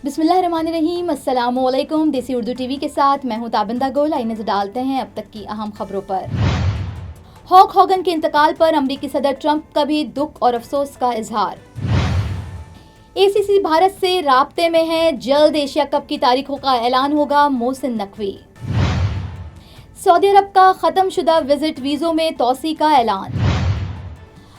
बिस्मिल्लाहिर्रहमानिर्रहीम, अस्सलाम वालेकुम। देसी उर्दू टीवी के साथ मैं हूं ताबिंदा गोल। आइए नजर डालते हैं अब तक की अहम खबरों पर। हॉक हॉगन के इंतकाल पर अमरीकी सदर ट्रंप का भी दुख और अफसोस का इजहार। एसीसी भारत से राब्ते में है, जल्द एशिया कप की तारीखों का ऐलान होगा, मोहसिन नकवी। सऊदी अरब का खत्मशुदा विजिट वीजों में तौसी का ऐलान।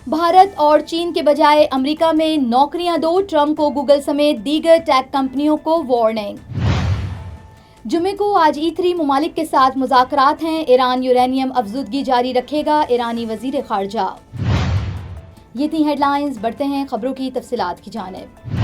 भारत और चीन के बजाय अमेरिका में नौकरियां दो, ट्रंप को गूगल समेत दीगर टेक कंपनियों को वार्निंग। जुमे को आज E3 मुमालिक के साथ मुज़ाकरात हैं, ईरान यूरेनियम अफजुदगी जारी रखेगा, ईरानी वजीर खारजा। ये थी हेडलाइंस, बढ़ते हैं खबरों की तफसीलात की जानिब।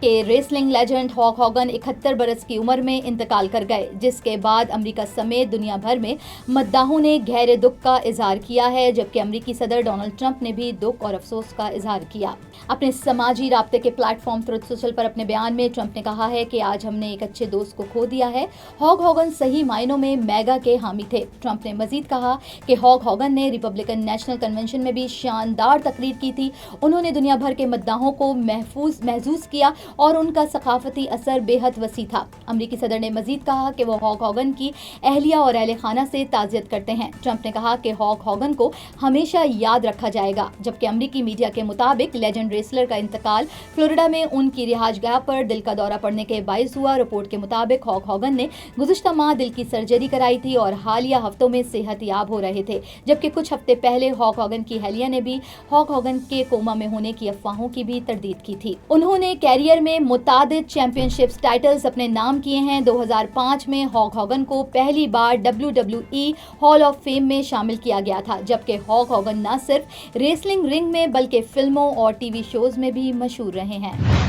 के रेसलिंग लेजेंड हॉक हॉगन 71 बरस की उम्र में इंतकाल कर गए, जिसके बाद अमेरिका समेत दुनिया भर में मद्दाहों ने गहरे दुख का इजहार किया है, जबकि अमेरिकी सदर डोनाल्ड ट्रंप ने भी दुख और अफसोस का इजहार किया। अपने समाजी राब्ते के प्लेटफॉर्म ट्रुथ सोशल पर अपने बयान में ट्रंप ने कहा है कि आज हमने एक अच्छे दोस्त को खो दिया है। हॉक हॉगन सही मायनों में मेगा के हामी थे। ट्रंप ने मजीद कहा कि हॉक हॉगन ने रिपब्लिकन नेशनल कन्वेंशन में भी शानदार तकरीर की थी। उन्होंने दुनिया भर के मद्दाहों को महसूस किया और उनका सकाफती असर बेहद वसी था। अमरीकी सदर ने मजीद कहा कि वो हॉक हॉगन की अहलिया और अहले खाना से ताज़ियत करते हैं। ट्रंप ने कहा कि हॉक हॉगन को हमेशा याद रखा जाएगा, जबकि अमरीकी मीडिया के मुताबिक लेजेंड रेसलर का इंतकाल फ्लोरिडा में उनकी रिहाइशगाह पर दिल का दौरा पड़ने के बायस हुआ। रिपोर्ट के मुताबिक हॉक हॉगन ने गुज़िश्ता माह दिल की सर्जरी कराई थी और हालिया हफ्तों में सेहत याब हो रहे थे, जबकि कुछ हफ्ते पहले हॉक हॉगन की अहलिया ने भी हॉक हॉगन के कोमा में होने की अफवाहों की भी तरदीद की थी। उन्होंने कैरियर में मुतादिद चैंपियनशिप्स टाइटल्स अपने नाम किए हैं। 2005 में हॉक हॉगन को पहली बार WWE हॉल ऑफ फेम में शामिल किया गया था, जबकि हॉक हॉगन न सिर्फ रेसलिंग रिंग में बल्कि फिल्मों और टीवी शोज में भी मशहूर रहे हैं।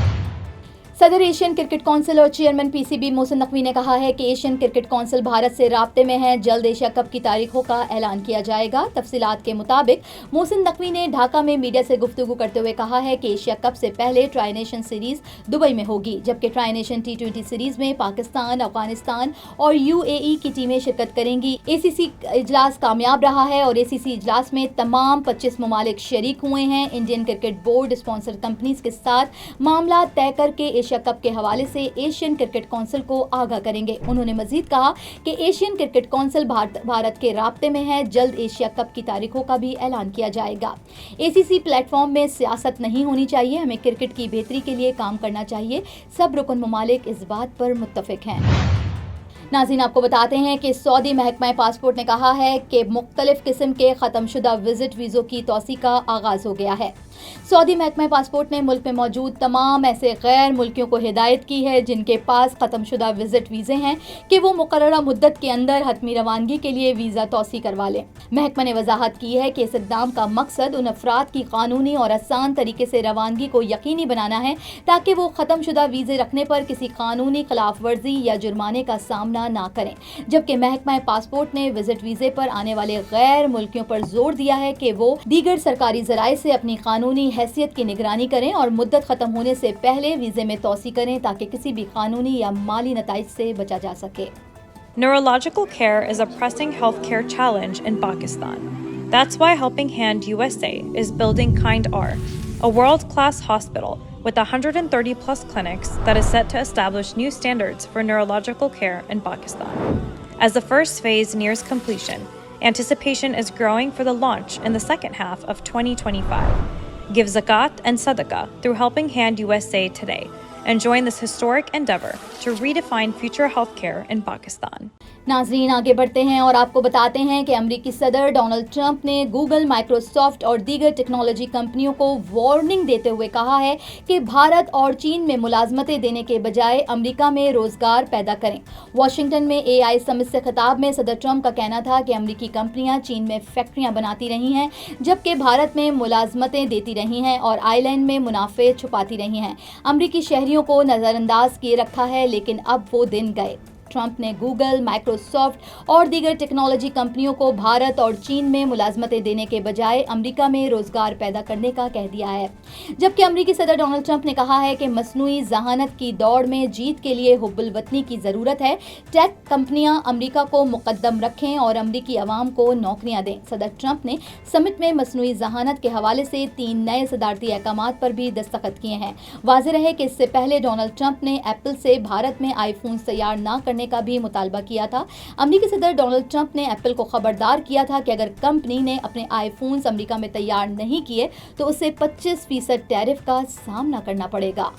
सदर एशियन क्रिकेट काउंसिल और चेयरमैन PCB मोहसिन नकवी ने कहा है कि एशियन क्रिकेट काउंसिल भारत से राब्ते में है, जल्द एशिया कप की तारीखों का ऐलान किया जाएगा। तफसीलात के मुताबिक मोहसिन नकवी ने ढाका में मीडिया से गुफ्तगू करते हुए कहा है कि एशिया कप से पहले ट्राई नेशन सीरीज दुबई में होगी, जबकि ट्राई नेशन T20 सीरीज में पाकिस्तान, अफगानिस्तान और UAE की टीमें शिरकत करेंगी। ACC इजलास कामयाब रहा है और ACC इजलास में तमाम 25 ममालिक शरीक हुए हैं। Indian cricket board sponsor companies के साथ मामला तय करके एशिया कप के हवाले से एशियन क्रिकेट काउंसिल को आगाह करेंगे। उन्होंने मजीद कहा कि एशियन क्रिकेट काउंसिल भारत के राब्ते में है, जल्द एशिया कप की तारीखों का भी ऐलान किया जाएगा। ACC प्लेटफॉर्म में सियासत नहीं होनी चाहिए, हमें क्रिकेट की बेहतरी के लिए काम करना चाहिए। सब रुकन ममालिक इस बात पर मुत्तफिक हैं। नाज़रीन, आपको बताते हैं कि सऊदी महकमा पासपोर्ट ने कहा है कि मुख्तलिफ किस्म के ख़त्मशुदा विजिट वीज़ों की तौसी का आगाज़ हो गया है। सऊदी महकमा पासपोर्ट ने मुल्क में मौजूद तमाम ऐसे गैर मुल्कियों को हिदायत की है जिनके पास ख़त्मशुदा विजिट वीज़े हैं कि वो मुकर्ररा मुद्दत के अंदर हतमी रवानगी के लिए वीज़ा तौसी करवा लें। महकमा ने वजाहत की है कि इस इक़दाम का मकसद उन अफराद की कानूनी और आसान तरीके से रवानगी को यकीनी बनाना है ताकि वो ख़त्मशुदा वीज़े रखने पर किसी कानूनी खिलाफ वर्जी या जुर्माने का सामना ना करें। जबकि महकमा पासपोर्ट ने विजिट वीज़े पर आने वाले गैर मुल्कियों पर जोर दिया है कि वो दीगर सरकारी ज़राए से अपनी कानूनी हैसियत की निगरानी करें और मुद्दत खत्म होने से पहले वीज़े में तौसी करें ताकि किसी भी कानूनी या माली नताइज से बचा जा सके। Neurological care is a pressing healthcare challenge in Pakistan. That's why Helping Hand USA is building Kind R, a world-class hospital with 130 plus clinics that is set to establish new standards for neurological care in Pakistan. As the first phase nears completion, anticipation is growing for the launch in the second half of 2025. Give zakat and sadaqah through Helping Hand USA today and join this historic endeavor to redefine future healthcare in Pakistan. नाजरीन, आगे बढ़ते हैं और आपको बताते हैं कि अमेरिकी सदर डोनाल्ड ट्रंप ने गूगल, माइक्रोसॉफ्ट और दीगर टेक्नोलॉजी कंपनियों को वार्निंग देते हुए कहा है कि भारत और चीन में मुलाजमतें देने के बजाय अमेरिका में रोजगार पैदा करें। वाशिंगटन में AI समिट से खिताब में सदर ट्रंप का कहना था कि अमेरिकी कंपनियां चीन में फैक्ट्रियां बनाती रही हैं, जबकि भारत में मुलाजमतें देती रही हैं और आइलैंड में मुनाफे छुपाती रही हैं। अमेरिकी शहरियों को नज़रअंदाज किए रखा है, लेकिन अब वो दिन गए। ट्रंप ने गूगल, माइक्रोसॉफ्ट और दीगर टेक्नोलॉजी कंपनियों को भारत और चीन में मुलाजमतें देने के बजाय अमेरिका में रोजगार पैदा करने का कह दिया है। जबकि अमेरिकी सदर डोनाल्ड ट्रंप ने कहा है कि मसनूई जहानत की दौड़ में जीत के लिए हुब्बुल वतनी की जरूरत है। टेक कंपनियां अमेरिका को मुकद्दम रखें और अमेरिकी अवाम को नौकरियां दें। सदर ट्रंप ने समिट में मसनूई जहानत के हवाले से 3 नए सदारती अहकामात पर भी दस्तखत किए हैं। वाज़ेह रहे कि इससे पहले डोनाल्ड ट्रंप ने एप्पल से भारत में आईफोन तैयार न करने का भी मुतालबा किया था। अमेरिकी सदर डोनाल्ड ट्रंप ने एप्पल को खबरदार किया था कि अगर कंपनी ने अपने आईफोन्स अमेरिका में तैयार नहीं किए तो उसे 25% टैरिफ का सामना करना पड़ेगा।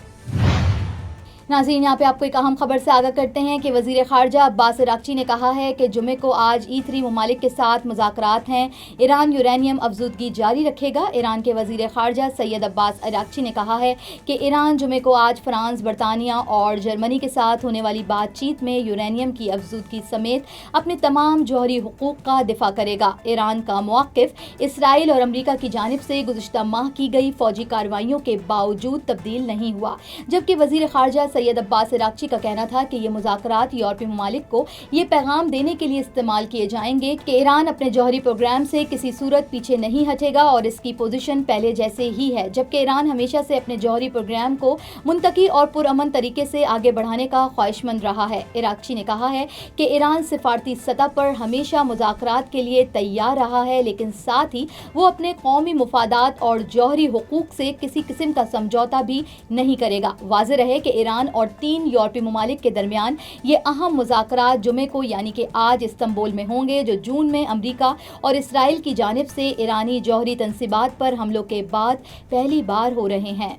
नाज़रीन, यहाँ पे आपको एक अहम खबर से आगाह करते हैं कि वज़ीर ख़ारजा अब्बास अराग़ची ने कहा है कि जुमे को आज E3 ममालिक के साथ मुज़ाकरात हैं। ईरान यूरेनियम अफज़ूदगी जारी रखेगा। ईरान के वज़ीर ख़ारजा सैयद अब्बास अराग़ची ने कहा है कि ईरान जुमे को आज फ्रांस, बरतानिया और जर्मनी के साथ होने वाली बातचीत में यूरेनियम की अफज़ूदगी समेत अपने तमाम जौहरी हुकूक़ का दिफा करेगा। ईरान का मौक़िफ़ इसराइल और अमरीका की जानिब से गुज़िश्ता माह की गई फ़ौजी कार्रवाइयों के बावजूद तब्दील नहीं हुआ। जबकि वज़ीर ख़ारजा सैयद अब्बास अराग़ची का कहना था कि ये मुज़ाकरात यूरोपीय ममालिक को ये पैगाम देने के लिए इस्तेमाल किए जाएंगे कि ईरान अपने जौहरी प्रोग्राम से किसी सूरत पीछे नहीं हटेगा और इसकी पोजीशन पहले जैसे ही है। जबकि ईरान हमेशा से अपने जौहरी प्रोग्राम को मुंतकी और पुरअमन तरीके से आगे बढ़ाने का ख्वाहिशमंद रहा है। अराग़ची ने कहा है कि ईरान सिफारती सतह पर हमेशा मुज़ाकरात के लिए तैयार रहा है, लेकिन साथ ही वो अपने कौमी मुफादात और जौहरी हुकूक से किसी किस्म का समझौता भी नहीं करेगा। वाज़ेह रहे कि ईरान और 3 यूरोपीय ममालिक के दरमियान ये अहम मुज़ाकरात जुमे को यानी कि आज इस्तांबुल में होंगे, जो जून में अमेरिका और इसराइल की जानिब से ईरानी जौहरी तंसीबात पर हमलों के बाद पहली बार हो रहे हैं।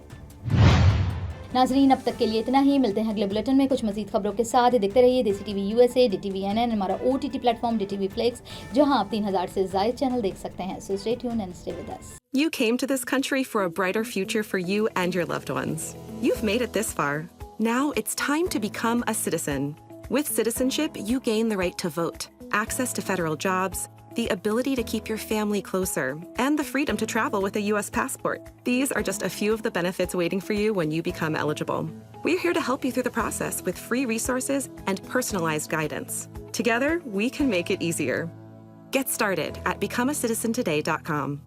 नाज़रीन, अब तक के लिए इतना ही। मिलते हैं अगले बुलेटिन में कुछ मज़ीद खबरों के साथ। देखते रहिए देसी टीवी USA, DTV NN, हमारा OTT प्लेटफॉर्म DTV Flix, जहां आप 3000 से ज़ायद चैनल देख सकते हैं। So stay tuned and stay with us. You came to this country for a brighter future for you and your loved ones. You've made it this far. Now it's time to become a citizen. With citizenship, you gain the right to vote, access to federal jobs, the ability to keep your family closer, and the freedom to travel with a U.S. passport. These are just a few of the benefits waiting for you when you become eligible. We're here to help you through the process with free resources and personalized guidance. Together, we can make it easier. Get started at becomeacitizentoday.com.